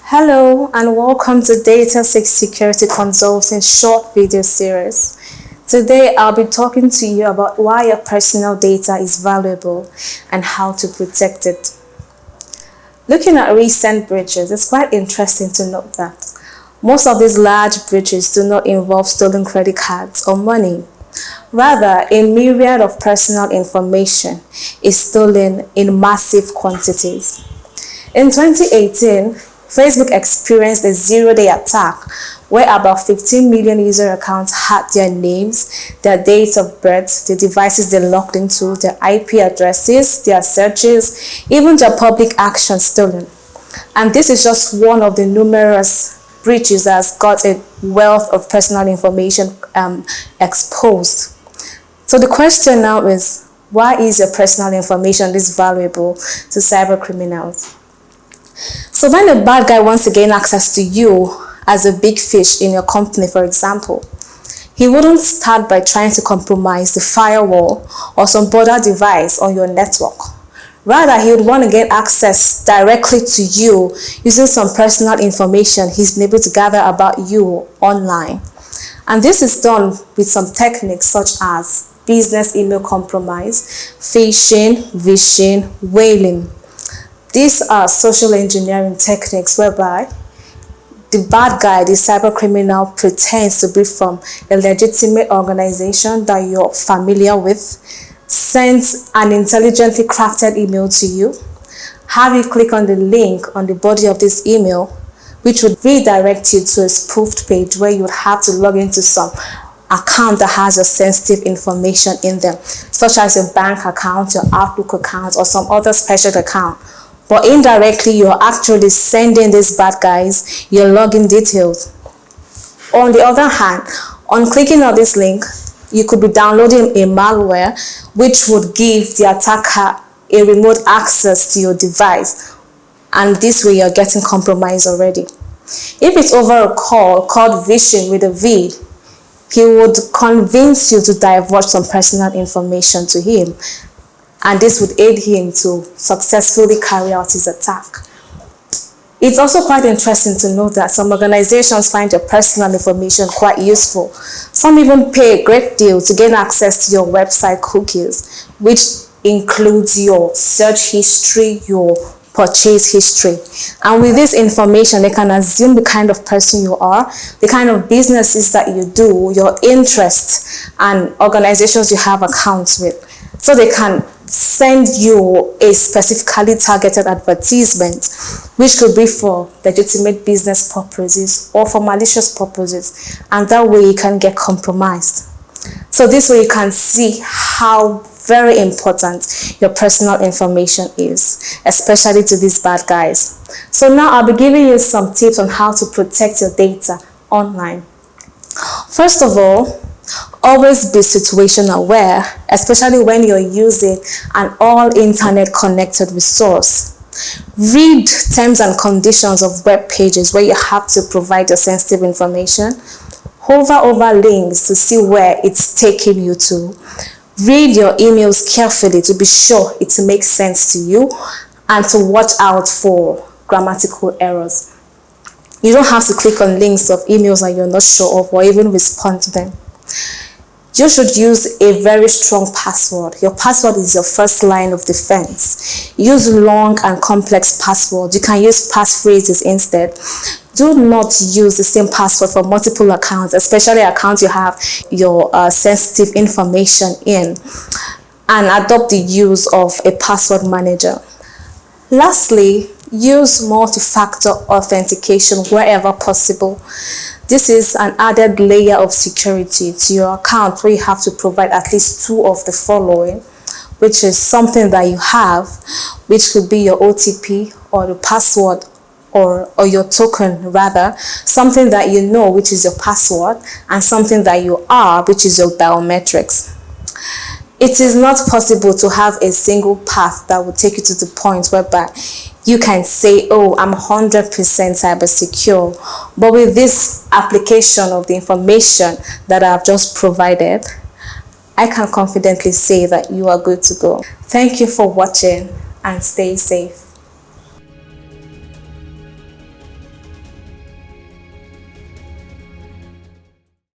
Hello and welcome to Data Security Consulting short video series. Today I'll be talking to you about why your personal data is valuable and how to protect it. Looking at recent breaches, it's quite interesting to note that most of these large breaches do not involve stolen credit cards or money. Rather, a myriad of personal information is stolen in massive quantities. In 2018, Facebook experienced a zero-day attack where about 15 million user accounts had their names, their dates of birth, the devices they logged into, their IP addresses, their searches, even their public actions stolen. And this is just one of the numerous breaches that has got a wealth of personal information exposed. So the question now is, why is your personal information this valuable to cybercriminals? So when a bad guy wants to gain access to you as a big fish in your company, for example, he wouldn't start by trying to compromise the firewall or some border device on your network. Rather, he would want to get access directly to you using some personal information he's been able to gather about you online. And this is done with some techniques such as business email compromise, phishing, vishing, whaling. These are social engineering techniques whereby the bad guy, the cyber criminal, pretends to be from a legitimate organization that you're familiar with, sends an intelligently crafted email to you, have you click on the link on the body of this email, which would redirect you to a spoofed page where you would have to log into some account that has your sensitive information in them, such as your bank account, your Outlook account, or some other special account. But indirectly, you're actually sending these bad guys your login details. On the other hand, on clicking on this link, you could be downloading a malware which would give the attacker a remote access to your device. And this way, you're getting compromised already. If it's over a call called vishing with a V, he would convince you to divulge some personal information to him. And this would aid him to successfully carry out his attack. It's also quite interesting to note that some organizations find your personal information quite useful. Some even pay a great deal to gain access to your website cookies, which includes your search history, your purchase history. And with this information, they can assume the kind of person you are, the kind of businesses that you do, your interests, and organizations you have accounts with. So they can send you a specifically targeted advertisement, which could be for legitimate business purposes or for malicious purposes, and that way you can get compromised. So this way you can see how very important your personal information is, especially to these bad guys. So now I'll be giving you some tips on how to protect your data online. First of all, always be situation aware, especially when you're using an all-internet connected resource. Read terms and conditions of web pages where you have to provide your sensitive information. Hover over links to see where it's taking you to. Read your emails carefully to be sure it makes sense to you and to watch out for grammatical errors. You don't have to click on links of emails that you're not sure of or even respond to them. You should use a very strong password. Your password is your first line of defense. Use long and complex passwords. You can use passphrases instead. Do not use the same password for multiple accounts, especially accounts you have your sensitive information in, and adopt the use of a password manager. Lastly, use multi-factor authentication wherever possible. This is an added layer of security to your account where you have to provide at least two of the following, which is something that you have, which could be your OTP or the password or your token rather, something that you know, which is your password, and something that you are, which is your biometrics. It is not possible to have a single path that will take you to the point whereby you can say, oh, I'm 100% cyber secure. But with this application of the information that I've just provided, I can confidently say that you are good to go. Thank you for watching and stay safe.